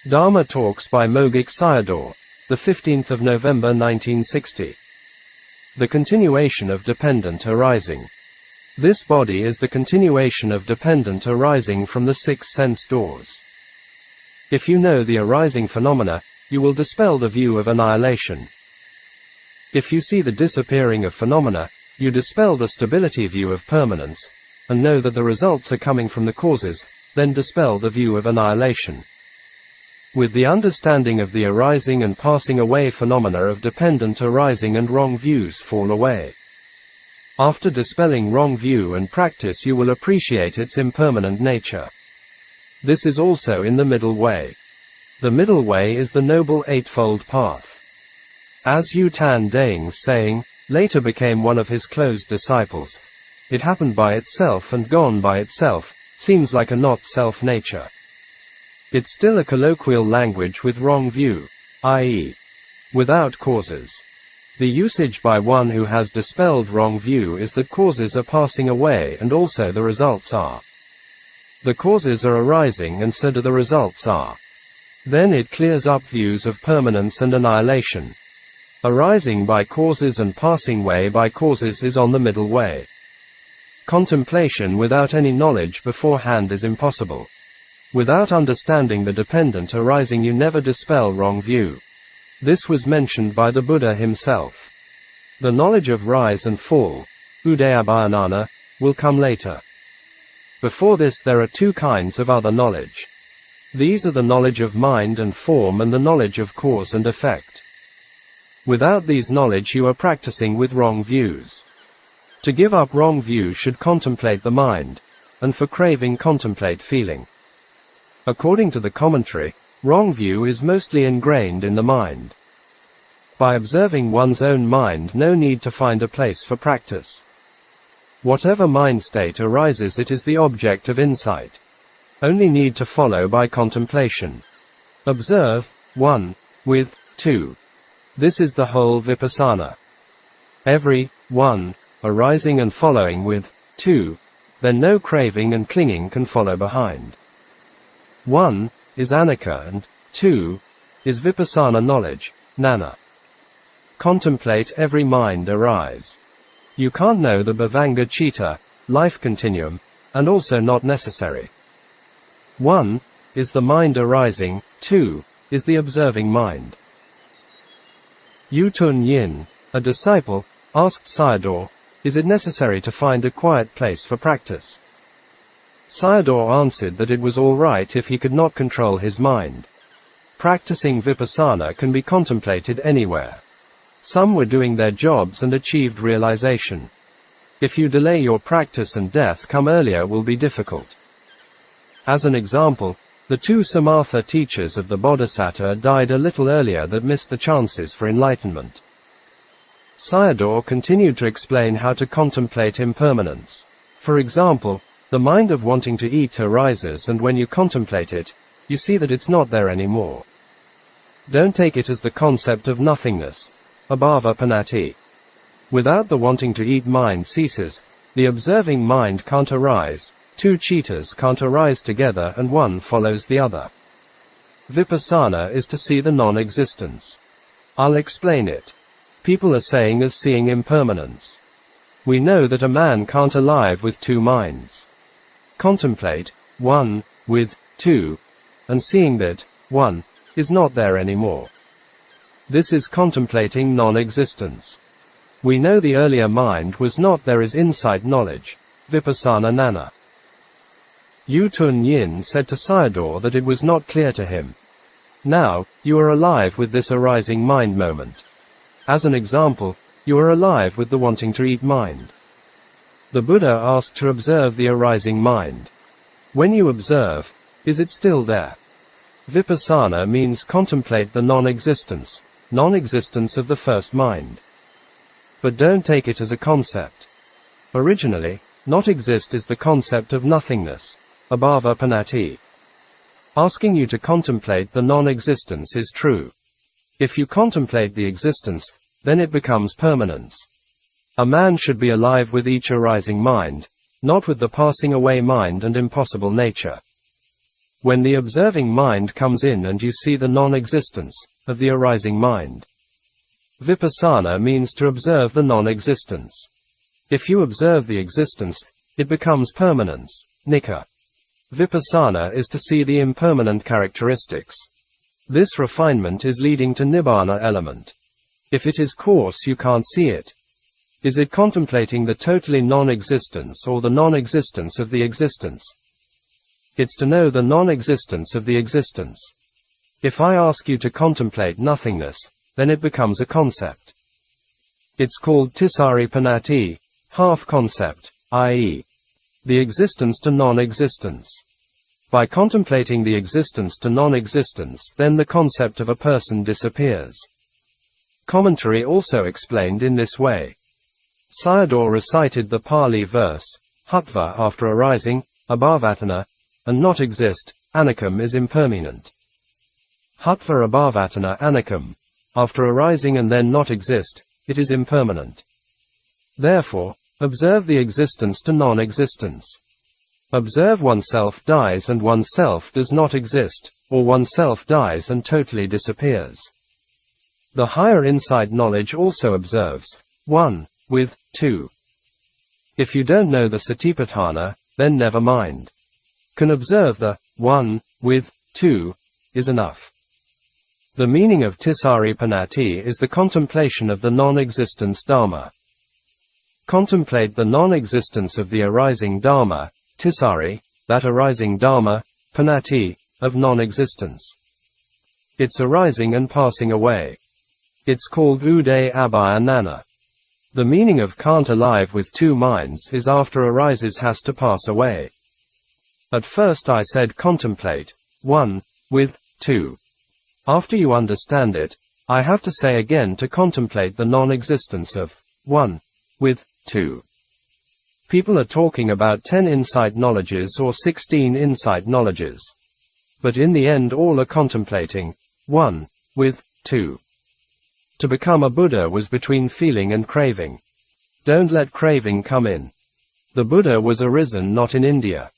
Dhamma Talks by Mogok Sayadaw, the 15th of November 1960. The continuation of dependent arising. This body is the continuation of dependent arising from the 6 sense doors. If you know the arising phenomena, you will dispel the view of annihilation. If you see the disappearing of phenomena, you dispel the stability view of permanence, and know that the results are coming from the causes, then dispel the view of annihilation. With the understanding of the arising and passing away phenomena of dependent arising, and wrong views fall away. After dispelling wrong view and practice, you will appreciate its impermanent nature. This is also in the middle way. The middle way is the Noble Eightfold Path. As U Tan Daing's saying, later became one of his closed disciples, it happened by itself and gone by itself, seems like a not-self nature. It's still a colloquial language with wrong view, i.e., without causes. The usage by one who has dispelled wrong view is that causes are passing away and also the results are. The causes are arising and so do the results are. Then it clears up views of permanence and annihilation. Arising by causes and passing away by causes is on the middle way. Contemplation without any knowledge beforehand is impossible. Without understanding the dependent arising, you never dispel wrong view. This was mentioned by the Buddha himself. The knowledge of rise and fall, udayabhayanana, will come later. Before this there are 2 kinds of other knowledge. These are the knowledge of mind and form and the knowledge of cause and effect. Without these knowledge you are practicing with wrong views. To give up wrong view should contemplate the mind, and for craving contemplate feeling. According to the commentary, wrong view is mostly ingrained in the mind. By observing one's own mind, no need to find a place for practice. Whatever mind state arises, it is the object of insight. Only need to follow by contemplation. Observe, 1, with, 2. This is the whole Vipassana. Every, 1, arising and following with, 2, then no craving and clinging can follow behind. 1 is anicca and 2 is vipassana knowledge, jnana. Contemplate every mind arise. You can't know the bhavanga citta, life continuum, and also not necessary. 1 is the mind arising, 2 is the observing mind. U Tun Yin, a disciple, asked Sayadaw, is it necessary to find a quiet place for practice? Sayadaw answered that it was all right if he could not control his mind. Practicing vipassana can be contemplated anywhere. Some were doing their jobs and achieved realization. If you delay your practice and death come earlier will be difficult. As an example, the 2 Samatha teachers of the Bodhisattva died a little earlier that missed the chances for enlightenment. Sayadaw continued to explain how to contemplate impermanence. For example, the mind of wanting to eat arises, and when you contemplate it, you see that it's not there anymore. Don't take it as the concept of nothingness, abhava panati. Without the wanting to eat mind ceases, the observing mind can't arise, 2 cittas can't arise together and one follows the other. Vipassana is to see the non-existence. I'll explain it. People are saying as seeing impermanence. We know that a man can't alive with 2 minds. Contemplate, 1, with, 2, and seeing that, 1, is not there anymore. This is contemplating non-existence. We know the earlier mind was not there is insight knowledge, vipassana jnana. U Tun Yin said to Sayadaw that it was not clear to him. Now, you are alive with this arising mind moment. As an example, you are alive with the wanting to eat mind. The Buddha asked to observe the arising mind. When you observe, is it still there? Vipassana means contemplate the non-existence of the first mind. But don't take it as a concept. Originally, not exist is the concept of nothingness, abhava panati. Asking you to contemplate the non-existence is true. If you contemplate the existence, then it becomes permanence. A man should be alive with each arising mind, not with the passing away mind and impossible nature. when the observing mind comes in and you see the non-existence of the arising mind. Vipassana means to observe the non-existence. If you observe the existence, it becomes permanence, nikka. Vipassana is to see the impermanent characteristics. This refinement is leading to Nibbāna element. If it is coarse, you can't see it. Is it contemplating the totally non-existence or the non-existence of the existence? It's to know the non-existence of the existence. If I ask you to contemplate nothingness, then it becomes a concept. It's called Tisaripanati, half concept, i.e., the existence to non-existence. By contemplating the existence to non-existence, then the concept of a person disappears. Commentary also explained in this way. Sayadaw recited the Pali verse, Hatva after arising, abhavatana, and not exist, anicam is impermanent. Hatva abhavatana anicam, after arising and then not exist, it is impermanent. Therefore, observe the existence to non-existence. Observe oneself dies and oneself does not exist, or oneself dies and totally disappears. The higher insight knowledge also observes 1 with 2. If you don't know the Satipaṭṭhāna, then never mind. Can observe the 1 with 2 is enough. The meaning of Tisaripanati is the contemplation of the non-existence Dhamma. Contemplate the non-existence of the arising Dhamma, Tisari, that arising Dhamma, Panati, of non-existence. It's arising and passing away. It's called Uday Abhayanana. The meaning of can't alive with two minds is after arises has to pass away. At first I said contemplate 1 with 2. After you understand it, I have to say again to contemplate the non-existence of 1 with 2. People are talking about 10 insight knowledges or 16 insight knowledges. But in the end all are contemplating 1 with 2. To become a Buddha was between feeling and craving. Don't let craving come in. The Buddha was arisen not in India.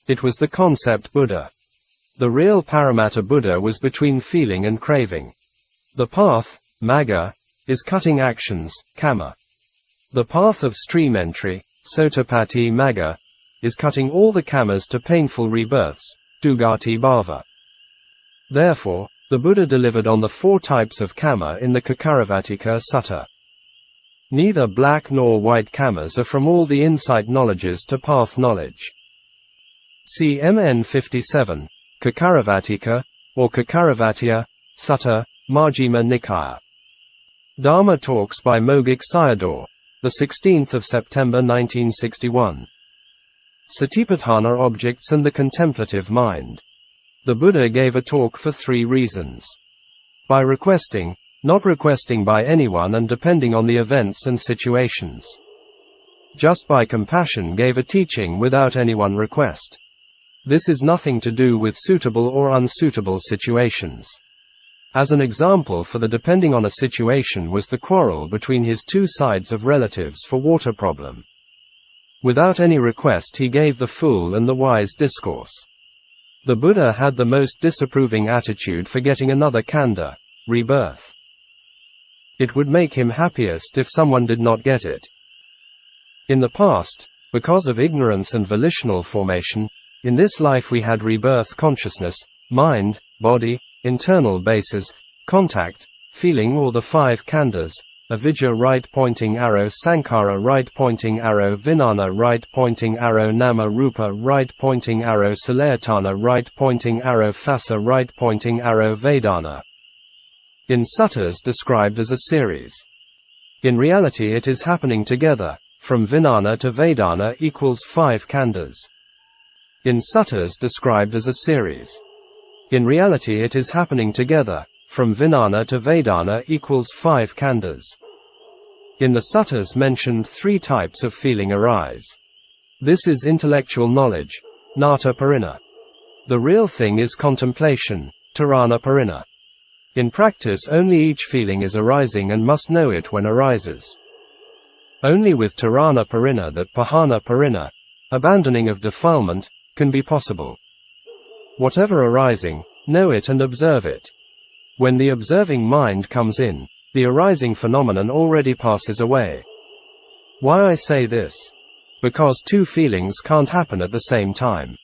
It was the concept Buddha. The real Paramatta Buddha was between feeling and craving. The path, Magga, is cutting actions, Kamma. The path of stream entry, Sotapatti Magga, is cutting all the kammas to painful rebirths, Dugati Bhava. Therefore, the Buddha delivered on the 4 types of kamma in the Kakaravattika Sutta. Neither black nor white kammas are from all the insight knowledges to path knowledge. See MN 57, Kakaravattika, or Kakaravattiya, Sutta, Majjhima Nikaya. Dharma Talks by Mogok Sayadaw, the 16th of September 1961. Satipaṭṭhāna Objects and the Contemplative Mind. The Buddha gave a talk for 3 reasons. By requesting, not requesting by anyone and depending on the events and situations. Just by compassion gave a teaching without anyone request. This is nothing to do with suitable or unsuitable situations. As an example for the depending on a situation was the quarrel between his 2 sides of relatives for water problem. Without any request he gave the fool and the wise discourse. The Buddha had the most disapproving attitude for getting another kanda, rebirth. It would make him happiest if someone did not get it. In the past, because of ignorance and volitional formation, in this life we had rebirth consciousness, mind, body, internal bases, contact, feeling or the 5 khandhas, avidya right pointing arrow, sankhara right pointing arrow, vijnana right pointing arrow, nama rupa right pointing arrow, salayatana right pointing arrow, phassa right pointing arrow, vedana. In suttas described as a series. In reality it is happening together, from vijnana to vedana equals 5 khandhas. In suttas described as a series. In reality it is happening together, from vijnana to vedana equals 5 khandhas. In the suttas mentioned 3 types of feeling arise. This is intellectual knowledge, nata parina. The real thing is contemplation, tarana parina. In practice only each feeling is arising and must know it when arises. Only with tarana parina that pahana parina, abandoning of defilement, can be possible. Whatever arising, know it and observe it. When the observing mind comes in, the arising phenomenon already passes away. Why I say this? Because two feelings can't happen at the same time.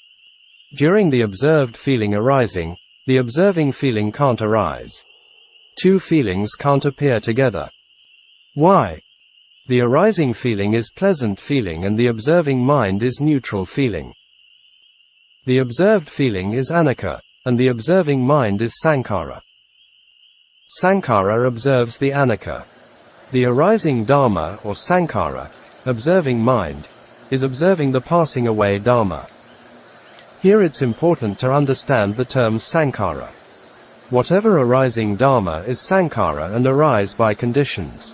During the observed feeling arising, the observing feeling can't arise. Two feelings can't appear together. Why? The arising feeling is pleasant feeling and the observing mind is neutral feeling. The observed feeling is anicca, and the observing mind is sankhara. Sankhara observes the anicca. The arising Dhamma or sankhara, observing mind, is observing the passing away Dhamma. Here it's important to understand the term sankhara. Whatever arising Dhamma is sankhara and arise by conditions.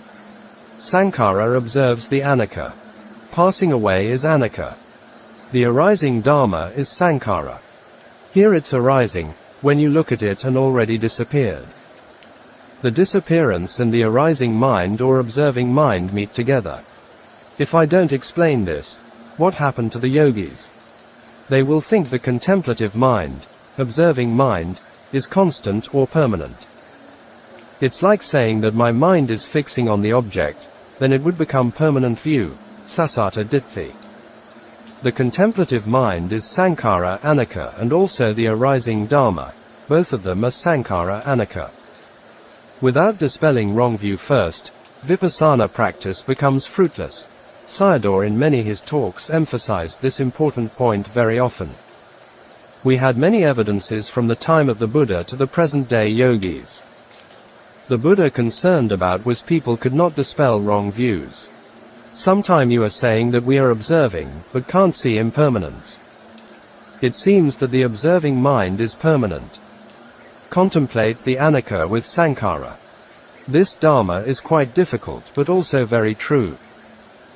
Sankhara observes the anicca. Passing away is anicca. The arising Dhamma is sankhara. Here it's arising, when you look at it and already disappeared. The disappearance and the arising mind or observing mind meet together. If I don't explain this, what happened to the yogis? They will think the contemplative mind, observing mind, is constant or permanent. It's like saying that my mind is fixing on the object, then it would become permanent view, sassata ditthi. The contemplative mind is sankhara anicca and also the arising Dhamma, both of them are sankhara anicca. Without dispelling wrong view first, Vipassana practice becomes fruitless. Sayadaw in many his talks emphasized this important point very often. We had many evidences from the time of the Buddha to the present day yogis. The Buddha concerned about was people could not dispel wrong views. Sometime you are saying that we are observing, but can't see impermanence. It seems that the observing mind is permanent. Contemplate the anicca with sankhara. This Dhamma is quite difficult but also very true.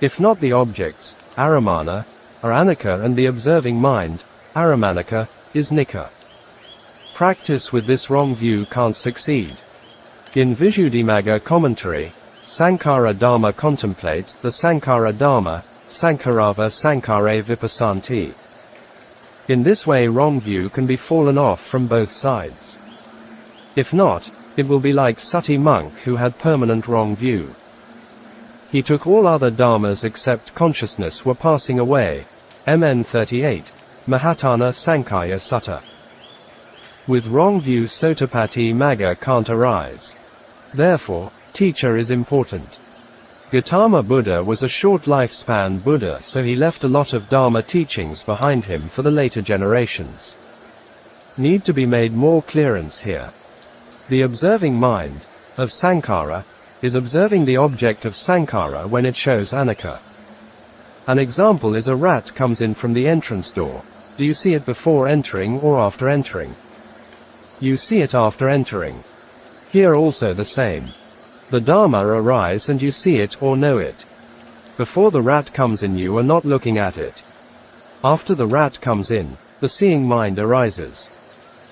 If not the objects, aramana, are anicca and the observing mind, aramanicca, is nicca. Practice with this wrong view can't succeed. In Visuddhimagga commentary, Sankhara Dhamma contemplates the Sankhara Dhamma, Sankharava Sankhare Vipassanti. In this way wrong view can be fallen off from both sides. If not, it will be like Sati monk who had permanent wrong view. He took all other dharmas except consciousness were passing away. MN 38, Mahatana Sankhaya Sutta. With wrong view Sotapatti Magga can't arise. Therefore, teacher is important. Gautama Buddha was a short lifespan Buddha, so he left a lot of Dharma teachings behind him for the later generations. Need to be made more clearance here. The observing mind, of sankhara, is observing the object of sankhara when it shows anicca. An example is a rat comes in from the entrance door. Do you see it before entering or after entering? You see it after entering. Here also the same. The Dharma arise and you see it or know it. Before the rat comes in you are not looking at it. After the rat comes in, the seeing mind arises.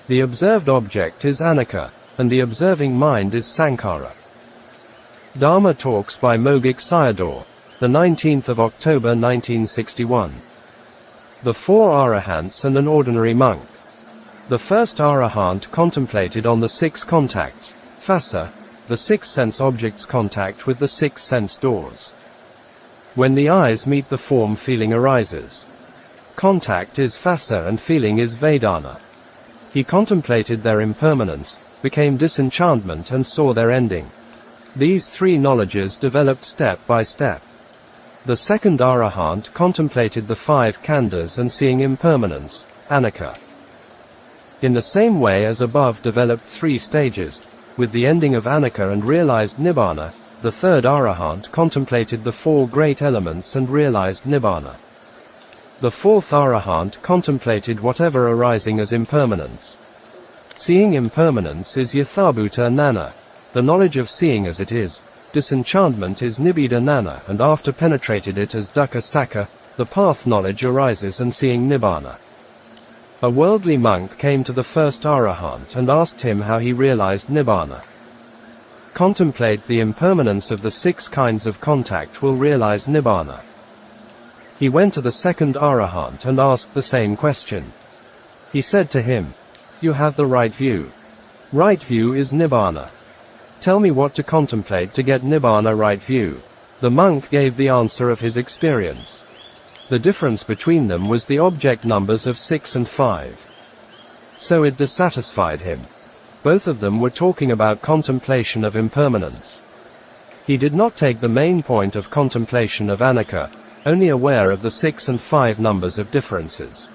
The observed object is anicca, and the observing mind is sankhara. Dharma Talks by Mogok Sayadaw, the 19th of October 1961. The four Arahants and an ordinary monk. The first Arahant contemplated on the six contacts, phassa, the six sense objects contact with the six sense doors. When the eyes meet the form feeling arises. Contact is phassa and feeling is vedana. He contemplated their impermanence, became disenchantment and saw their ending. These three knowledges developed step by step. The second Arahant contemplated the five khandhas and seeing impermanence, anicca. In the same way as above developed three stages, with the ending of anicca and realized Nibbāna, the third Arahant contemplated the four great elements and realized Nibbāna. The fourth Arahant contemplated whatever arising as impermanence. Seeing impermanence is yathabhuta nana, the knowledge of seeing as it is. Disenchantment is nibbida nana, and after penetrated it as dukkha sakha, the path knowledge arises and seeing Nibbāna. A worldly monk came to the first Arahant and asked him how he realized Nibbāna. Contemplate the impermanence of the six kinds of contact will realize Nibbāna. He went to the second Arahant and asked the same question. He said to him, you have the right view. Right view is Nibbāna. Tell me what to contemplate to get Nibbāna right view. The monk gave the answer of his experience. The difference between them was the object numbers of 6 and 5. So it dissatisfied him. Both of them were talking about contemplation of impermanence. He did not take the main point of contemplation of anicca, only aware of the 6 and 5 numbers of differences.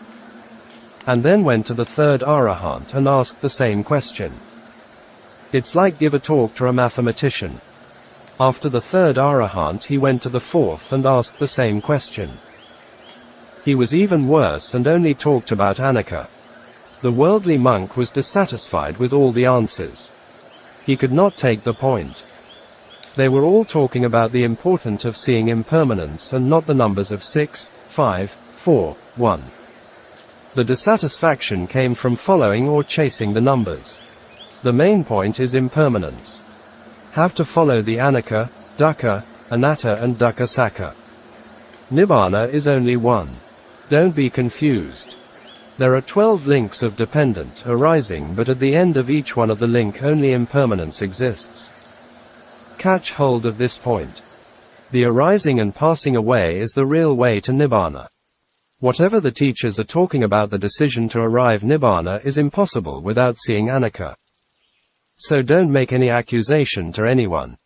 And then went to the third Arahant and asked the same question. It's like give a talk to a mathematician. After the third Arahant he went to the fourth and asked the same question. He was even worse and only talked about anicca. The worldly monk was dissatisfied with all the answers. He could not take the point. They were all talking about the importance of seeing impermanence and not the numbers of 6, 5, 4, 1. The dissatisfaction came from following or chasing the numbers. The main point is impermanence. Have to follow the anicca, dukkha, anatta and dukkha sakha. Nibbāna is only one. Don't be confused. There are 12 links of dependent arising, but at the end of each one of the link only impermanence exists. Catch hold of this point. The arising and passing away is the real way to Nibbāna. Whatever the teachers are talking about, the decision to arrive Nibbāna is impossible without seeing anicca. So don't make any accusation to anyone.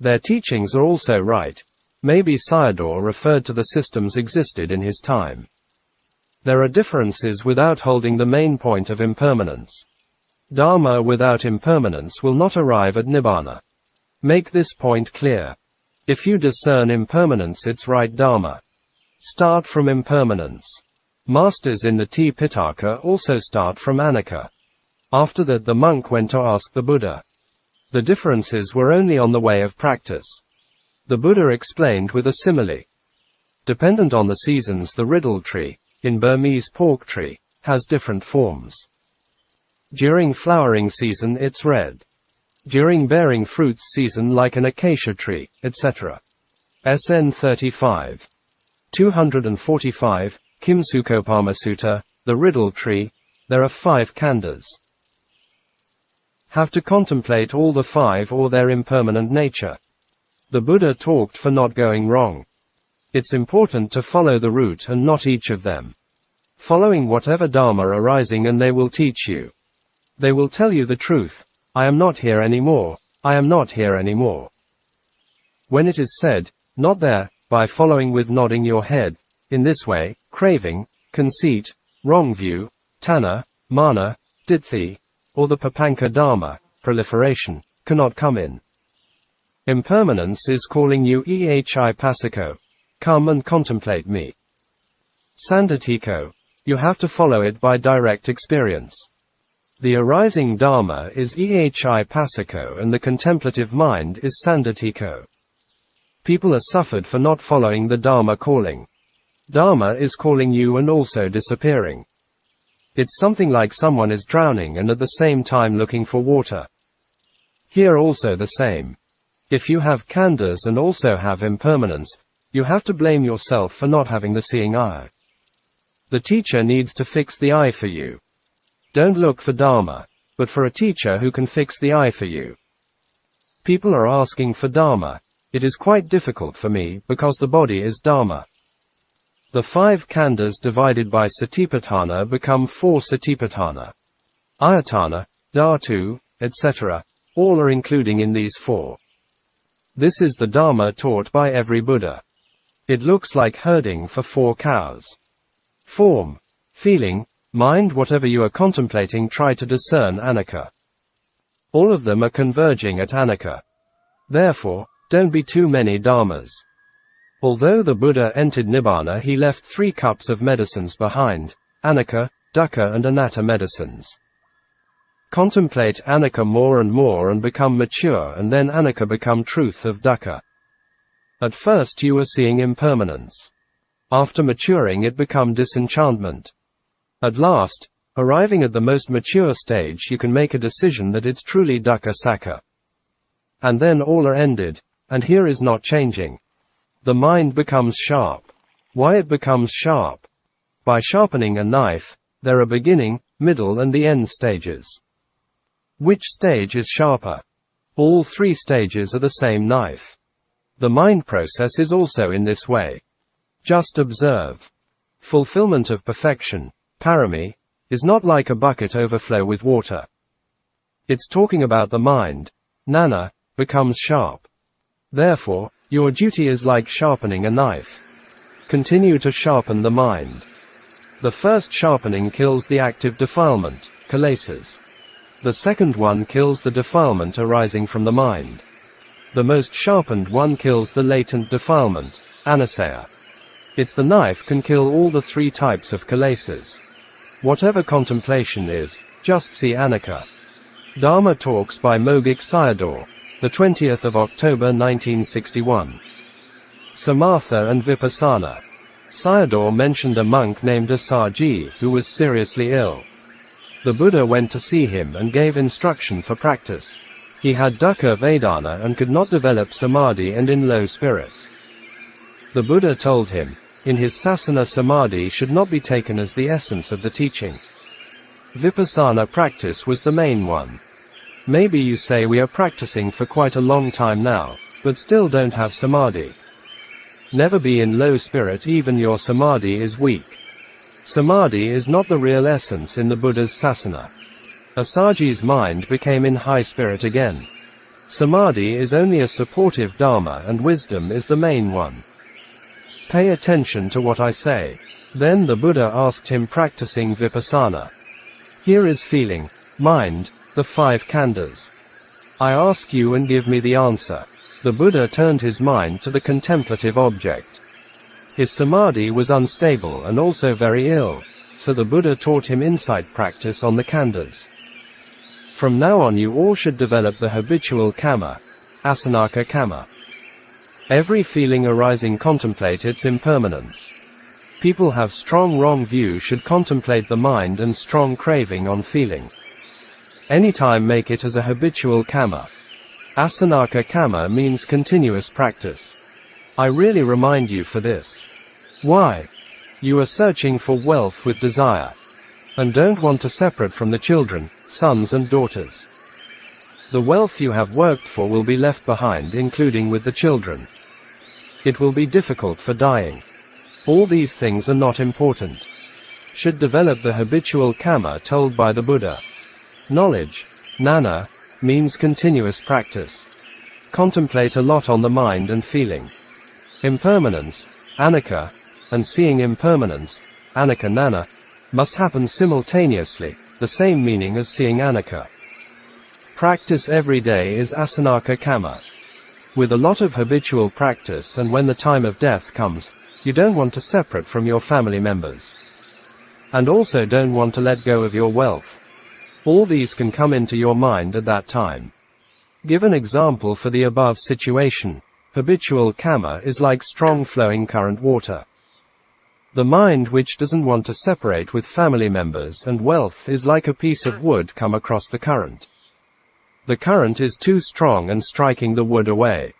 Their teachings are also right. Maybe Sayadaw referred to the systems existed in his time. There are differences without holding the main point of impermanence. Dharma without impermanence will not arrive at Nibbāna. Make this point clear. If you discern impermanence, it's right Dharma. Start from impermanence. Masters in the Tipitaka also start from anicca. After that the monk went to ask the Buddha. The differences were only on the way of practice. The Buddha explained with a simile. Dependent on the seasons, the riddle tree, in Burmese pork tree, has different forms. During flowering season it's red. During bearing fruits season like an acacia tree, etc. SN 35. 245, Kimsukopama Sutta, the riddle tree, there are 5 khandhas. Have to contemplate all the 5 or their impermanent nature. The Buddha talked for not going wrong. It's important to follow the route and not each of them. Following whatever Dharma arising and they will teach you. They will tell you the truth. I am not here anymore. I am not here anymore. When it is said, not there, by following with nodding your head, in this way, craving, conceit, wrong view, tanha, mana, ditthi, or the papanka dharma, proliferation, cannot come in. Impermanence is calling you ehi pasako. Come and contemplate me. Sandhatiko. You have to follow it by direct experience. The arising dharma is ehi pasako and the contemplative mind is sandhatiko. People are suffered for not following the dharma calling. Dharma is calling you and also disappearing. It's something like someone is drowning and at the same time looking for water. Here also the same. If you have khandhas and also have impermanence, you have to blame yourself for not having the seeing eye. The teacher needs to fix the eye for you. Don't look for Dharma, but for a teacher who can fix the eye for you. People are asking for Dharma. It is quite difficult for me, because the body is Dharma. The 5 khandhas divided by Satipaṭṭhāna become 4 Satipaṭṭhāna. Ayatana, Dhatu, etc., all are including in these 4. This is the Dharma taught by every Buddha. It looks like herding for 4 cows. Form, feeling, mind, whatever you are contemplating, try to discern anicca. All of them are converging at anicca. Therefore, don't be too many dharmas. Although the Buddha entered Nibbāna, he left 3 cups of medicines behind, anicca, dukkha and anatta medicines. Contemplate anicca more and more and become mature, and then anicca become truth of dukkha. At first you are seeing impermanence. After maturing it become disenchantment. At last, arriving at the most mature stage, you can make a decision that it's truly dukkha sakha. And then all are ended, and here is not changing. The mind becomes sharp. Why it becomes sharp? By sharpening a knife, there are beginning, middle and the end stages. Which stage is sharper? All three stages are the same knife. The mind process is also in this way. Just observe. Fulfillment of perfection, parami, is not like a bucket overflow with water. It's talking about the mind, nana, becomes sharp. Therefore, your duty is like sharpening a knife. Continue to sharpen the mind. The first sharpening kills the active defilement, kilesas. The second one kills the defilement arising from the mind. The most sharpened one kills the latent defilement, anasaya. It's the knife can kill all the three types of kilesas. Whatever contemplation is, just see Anicca. Dharma Talks by Mogok Sayadaw, the 20th of October 1961. Samatha and Vipassanā. Sayadaw mentioned a monk named Assaji who was seriously ill. The Buddha went to see him and gave instruction for practice. He had dukkha vedana and could not develop samadhi and in low spirit. The Buddha told him, in his sasana samadhi should not be taken as the essence of the teaching. Vipassana practice was the main one. Maybe you say we are practicing for quite a long time now, but still don't have samadhi. Never be in low spirit, even your samadhi is weak. Samadhi is not the real essence in the Buddha's sasana. Assaji's mind became in high spirit again. Samadhi is only a supportive dharma and wisdom is the main one. Pay attention to what I say. Then the Buddha asked him practicing vipassana. Here is feeling, mind, the five khandhas. I ask you and give me the answer. The Buddha turned his mind to the contemplative object. His samadhi was unstable and also very ill, so the Buddha taught him insight practice on the khandhas. From now on you all should develop the habitual kamma, asanaka kamma. Every feeling arising contemplate its impermanence. People have strong wrong view should contemplate the mind and strong craving on feeling. Anytime make it as a habitual kamma. Asanaka kamma means continuous practice. I really remind you for this. Why? You are searching for wealth with desire, and don't want to separate from the children, sons and daughters. The wealth you have worked for will be left behind, including with the children. It will be difficult for dying. All these things are not important. Should develop the habitual kamma told by the Buddha. Knowledge, nana, means continuous practice. Contemplate a lot on the mind and feeling. Impermanence, anicca, and seeing impermanence, anicca nana, must happen simultaneously, the same meaning as seeing anicca. Practice every day is asanaka kamma. With a lot of habitual practice, and when the time of death comes, you don't want to separate from your family members. And also don't want to let go of your wealth. All these can come into your mind at that time. Give an example for the above situation. Habitual kamma is like strong flowing current water. The mind which doesn't want to separate with family members and wealth is like a piece of wood come across the current. The current is too strong and striking the wood away.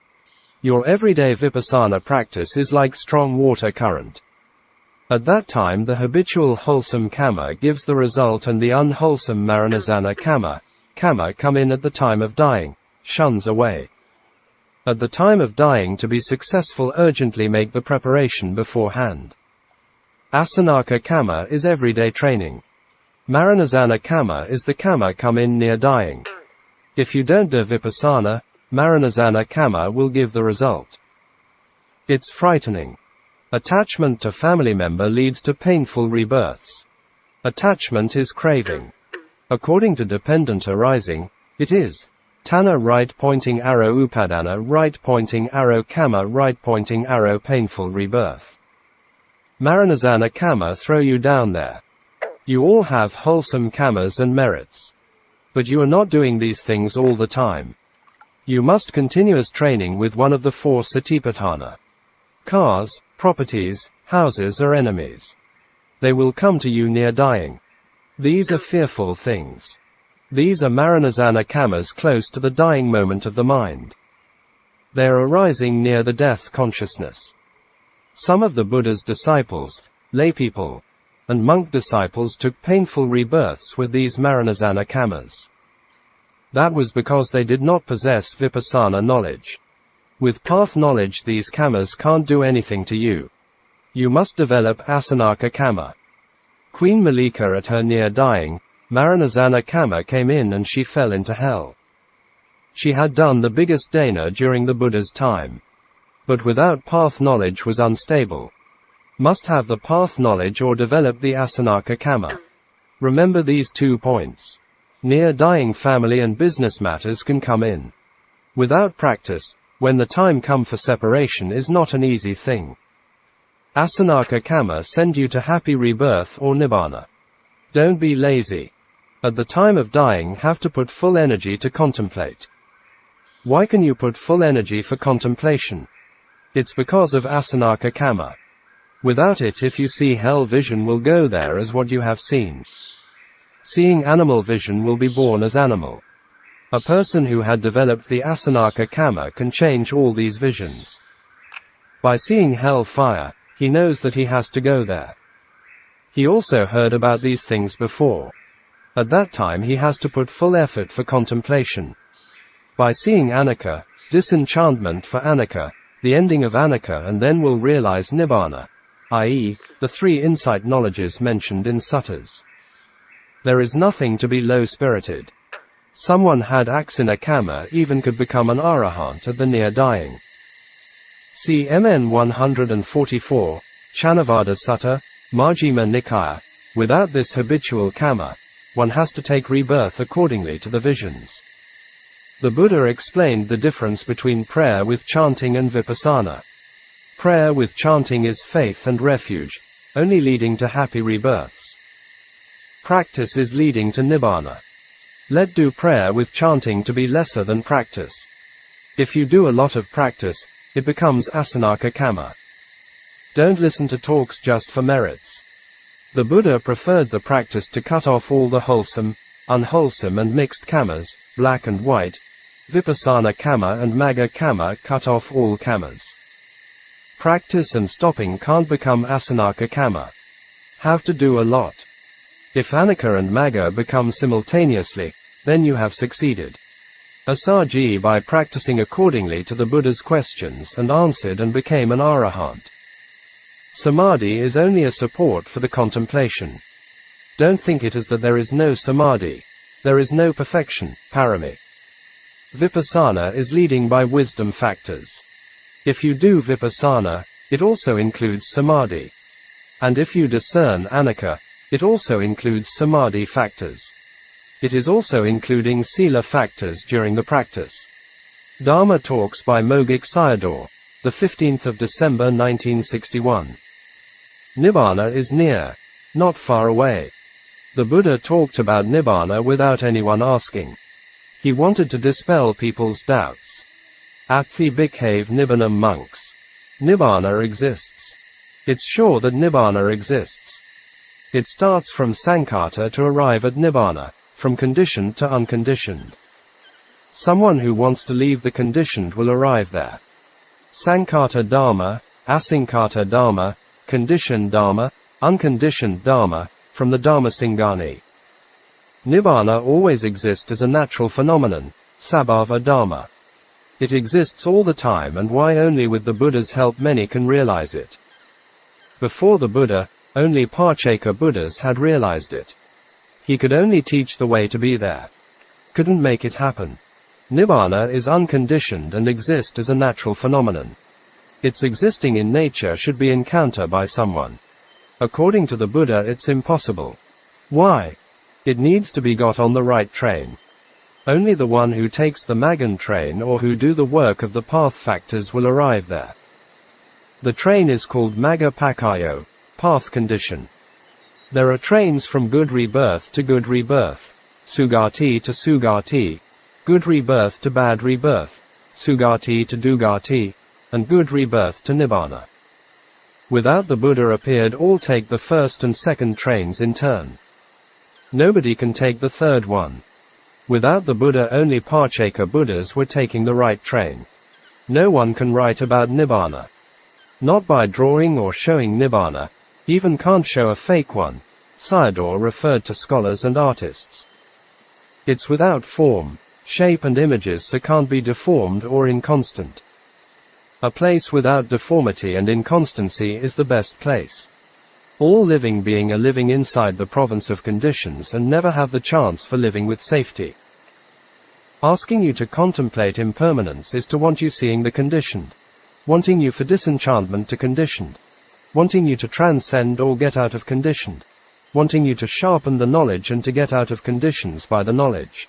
Your everyday vipassana practice is like strong water current. At that time the habitual wholesome kamma gives the result and the unwholesome maranasana kamma come in at the time of dying, shuns away. At the time of dying to be successful urgently make the preparation beforehand. Asanaka kamma is everyday training. Maranasana kamma is the kamma come in near dying. If you don't do vipassana, maranasana kamma will give the result. It's frightening. Attachment to family member leads to painful rebirths. Attachment is craving. According to dependent arising, it is Tana right pointing arrow upadana right pointing arrow kamma right pointing arrow painful rebirth. Maranasana kamma throw you down there. You all have wholesome kammas and merits. But you are not doing these things all the time. You must continuous training with one of the four Satipaṭṭhāna. Cars, properties, houses are enemies. They will come to you near dying. These are fearful things. These are maranasana kammas close to the dying moment of the mind. They are arising near the death consciousness. Some of the Buddha's disciples, laypeople, and monk disciples took painful rebirths with these Maranasana kammas. That was because they did not possess Vipassana knowledge. With path knowledge these kammas can't do anything to you. You must develop Asanaka kamma. Queen Malika at her near dying, Maranasana kamma came in and she fell into hell. She had done the biggest dana during the Buddha's time. But without path knowledge was unstable. Must have the path knowledge or develop the Asanaka kamma. Remember these 2 points. Near dying family and business matters can come in. Without practice, when the time come for separation is not an easy thing. Asanaka kamma send you to happy rebirth or Nibbāna. Don't be lazy. At the time of dying have to put full energy to contemplate. Why can you put full energy for contemplation? It's because of Asanaka kamma. Without it if you see hell vision will go there as what you have seen. Seeing animal vision will be born as animal. A person who had developed the Asanaka kamma can change all these visions. By seeing hell fire, he knows that he has to go there. He also heard about these things before. At that time he has to put full effort for contemplation. By seeing anicca, disenchantment for anicca, the ending of anicca, and then will realize Nibbāna, i.e., the 3 insight knowledges mentioned in suttas. There is nothing to be low-spirited. Someone had aksina kamma even could become an Arahant at the near dying. See MN 144, Chanavada Sutta, Majjhima Nikaya. Without this habitual kamma, one has to take rebirth accordingly to the visions. The Buddha explained the difference between prayer with chanting and vipassana. Prayer with chanting is faith and refuge, only leading to happy rebirths. Practice is leading to Nibbāna. Let do prayer with chanting to be lesser than practice. If you do a lot of practice, it becomes Asanaka kamma. Don't listen to talks just for merits. The Buddha preferred the practice to cut off all the wholesome, unwholesome and mixed kammas, black and white. Vipassana kamma and Magga kamma cut off all kammas. Practice and stopping can't become Asanaka kamma. Have to do a lot. If anicca and Magga become simultaneously, then you have succeeded. Assaji by practicing accordingly to the Buddha's questions and answered and became an Arahant. Samadhi is only a support for the contemplation. Don't think it is that there is no samadhi. There is no perfection, parami. Vipassana is leading by wisdom factors. If you do vipassana, it also includes samadhi. And if you discern anicca, it also includes samadhi factors. It is also including sila factors during the practice. Dhamma talks by Mogok Sayadaw, the 15th of December 1961. Nibbāna is near, not far away. The Buddha talked about Nibbāna without anyone asking. He wanted to dispel people's doubts. Atti bhikkhave Nibbānam monks. Nibbāna exists. It's sure that Nibbāna exists. It starts from Sankata to arrive at Nibbāna, from conditioned to unconditioned. Someone who wants to leave the conditioned will arrive there. Sankata Dhamma, Asankata Dhamma, conditioned Dhamma, unconditioned Dhamma, from the Dhammasingani. Nibbāna always exists as a natural phenomenon, sabhava Dhamma. It exists all the time, and why only with the Buddha's help many can realize it. Before the Buddha, only Pācceka Buddhas had realized it. He could only teach the way to be there. Couldn't make it happen. Nibbāna is unconditioned and exists as a natural phenomenon. Its existing in nature should be encountered by someone. According to the Buddha, it's impossible. Why? It needs to be got on the right train. Only the one who takes the Maggan train or who do the work of the path factors will arrive there. The train is called Magga Pakkayo, path condition. There are trains from good rebirth to good rebirth, Sugati to Sugati, good rebirth to bad rebirth, Sugati to Dugati, and good rebirth to Nibbāna. Without the Buddha appeared, all take the first and second trains in turn. Nobody can take the third one. Without the Buddha, only Pācceka Buddhas were taking the right train. No one can write about Nibbāna. Not by drawing or showing Nibbāna, Even can't show a fake one. Sayadaw referred to scholars and artists. It's without form, shape and images, so can't be deformed or inconstant. A place without deformity and inconstancy is the best place. All living being are living inside the province of conditions and never have the chance for living with safety. Asking you to contemplate impermanence is to want you seeing the conditioned. Wanting you for disenchantment to conditioned. Wanting you to transcend or get out of conditioned. Wanting you to sharpen the knowledge and to get out of conditions by the knowledge.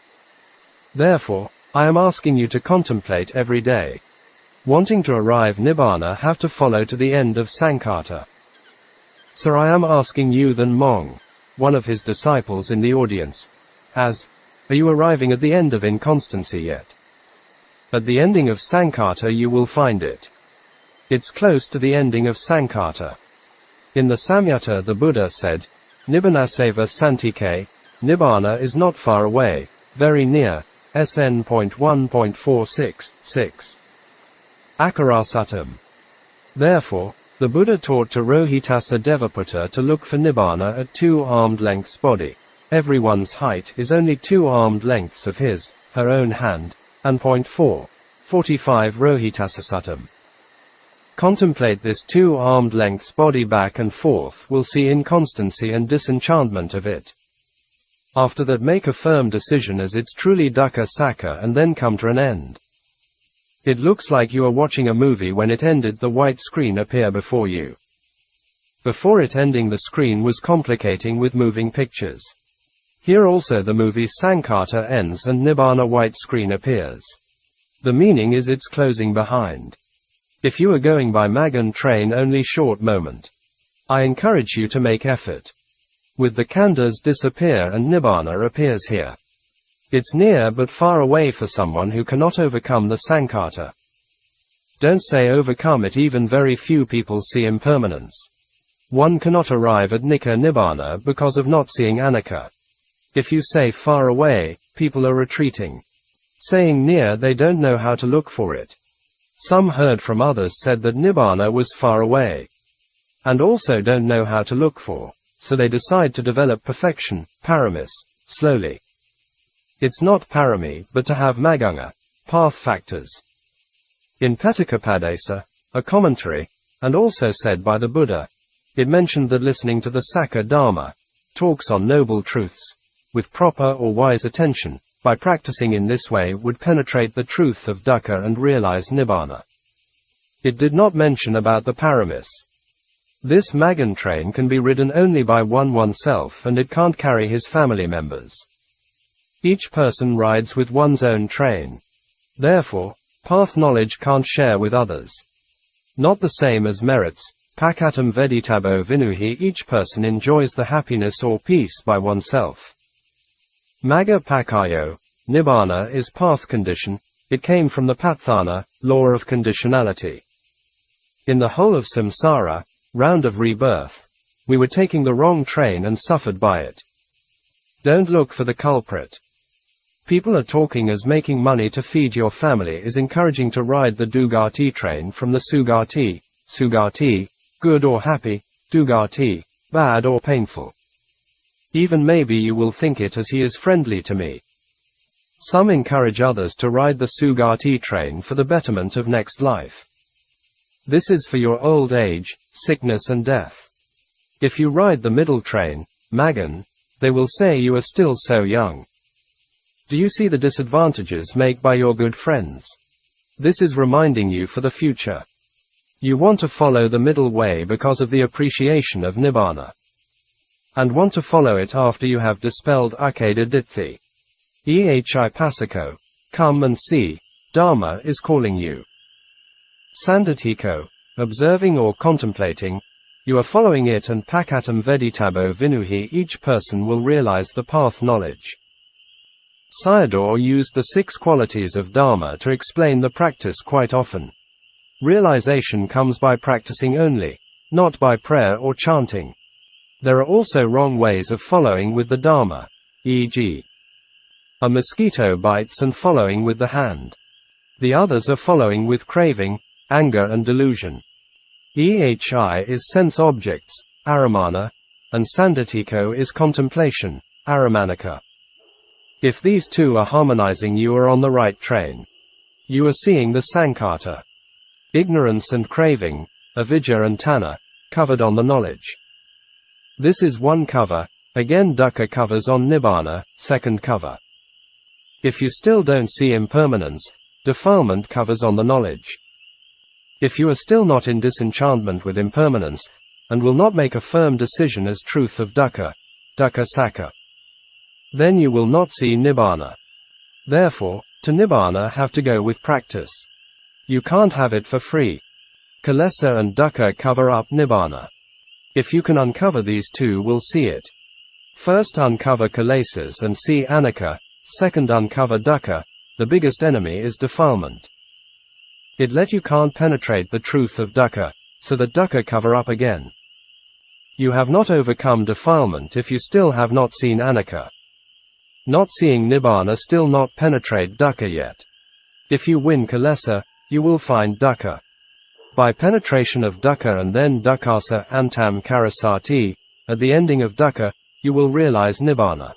Therefore, I am asking you to contemplate every day. Wanting to arrive Nibbāna have to follow to the end of Sankata. So I am asking you then Mong, one of his disciples in the audience, are you arriving at the end of inconstancy yet? At the ending of Sankata you will find it. It's close to the ending of Sankata. In the Samyutta the Buddha said, Nibbānaseva Santike, Nibbāna is not far away, very near, SN.1.466. Akarasatam. Therefore, the Buddha taught to Rohitassa Devaputta to look for Nibbāna at 2 armed lengths body. Everyone's height is only 2 armed lengths of his, her own hand, and 45 Rohitasasatam. Contemplate this 2 armed lengths body back and forth, will see inconstancy and disenchantment of it. After that make a firm decision as it's truly dukkha sakha and then come to an end. It looks like you are watching a movie. When it ended the white screen appear before you. Before it ending the screen was complicating with moving pictures. Here also the movie Sankata ends and Nibbāna white screen appears. The meaning is it's closing behind. If you are going by Magan train only short moment. I encourage you to make effort. With the khandhas disappear and Nibbāna appears here. It's near but far away for someone who cannot overcome the Sankata. Don't say overcome it, even very few people see impermanence. One cannot arrive at Nikka Nibbāna because of not seeing Anicca. If you say far away, people are retreating. Saying near, they don't know how to look for it. Some heard from others said that Nibbāna was far away. And also don't know how to look for, so they decide to develop perfection, paramis, slowly. It's not parami, but to have maganga, path factors. In Petakapadesa, a commentary, and also said by the Buddha, it mentioned that listening to the Sakha Dhamma, talks on noble truths, with proper or wise attention, by practicing in this way would penetrate the truth of dukkha and realize Nibbāna. It did not mention about the paramis. This Magan train can be ridden only by oneself and it can't carry his family members. Each person rides with one's own train. Therefore, path knowledge can't share with others. Not the same as merits, pakatam veditabo vinuhi, each person enjoys the happiness or peace by oneself. Magga pakayo, Nibbāna is path condition, it came from the Patthāna, law of conditionality. In the whole of samsara, round of rebirth, we were taking the wrong train and suffered by it. Don't look for the culprit. People are talking as making money to feed your family is encouraging to ride the Dugati train from the Sugati, good or happy, Dugati, bad or painful. Even maybe you will think it as he is friendly to me. Some encourage others to ride the Sugati train for the betterment of next life. This is for your old age, sickness and death. If you ride the middle train, Magan, they will say you are still so young. Do you see the disadvantages made by your good friends? This is reminding you for the future. You want to follow the middle way because of the appreciation of Nibbāna. And want to follow it after you have dispelled Akeda Ditthi. Ehi Pasako, come and see, Dharma is calling you. Sandatiko, observing or contemplating, you are following it and pakatam veditabo vinuhi, each person will realize the path knowledge. Sayadaw used the 6 qualities of Dharma to explain the practice quite often. Realization comes by practicing only, not by prayer or chanting. There are also wrong ways of following with the Dharma, e.g. a mosquito bites and following with the hand. The others are following with craving, anger and delusion. Ehi is sense objects, Aramana, and Sanditiko is contemplation, Aramanika. If these two are harmonizing, you are on the right train. You are seeing the Sankata. Ignorance and craving, avidya and tanha, covered on the knowledge. This is one cover, again dukkha covers on Nibbāna, second cover. If you still don't see impermanence, defilement covers on the knowledge. If you are still not in disenchantment with impermanence, and will not make a firm decision as truth of dukkha, dukkha sakha, then you will not see Nibbāna. Therefore, to Nibbāna have to go with practice. You can't have it for free. Kilesa and dukkha cover up Nibbāna. If you can uncover these two, will see it. First uncover kilesas and see anicca, second uncover dukkha, the biggest enemy is defilement. It let you can't penetrate the truth of dukkha, so the dukkha cover up again. You have not overcome defilement if you still have not seen anicca. Not seeing Nibbāna still not penetrate dukkha yet. If you win kilesa, you will find dukkha. By penetration of dukkha and then dukkhasa antam karasati, at the ending of dukkha, you will realize Nibbāna.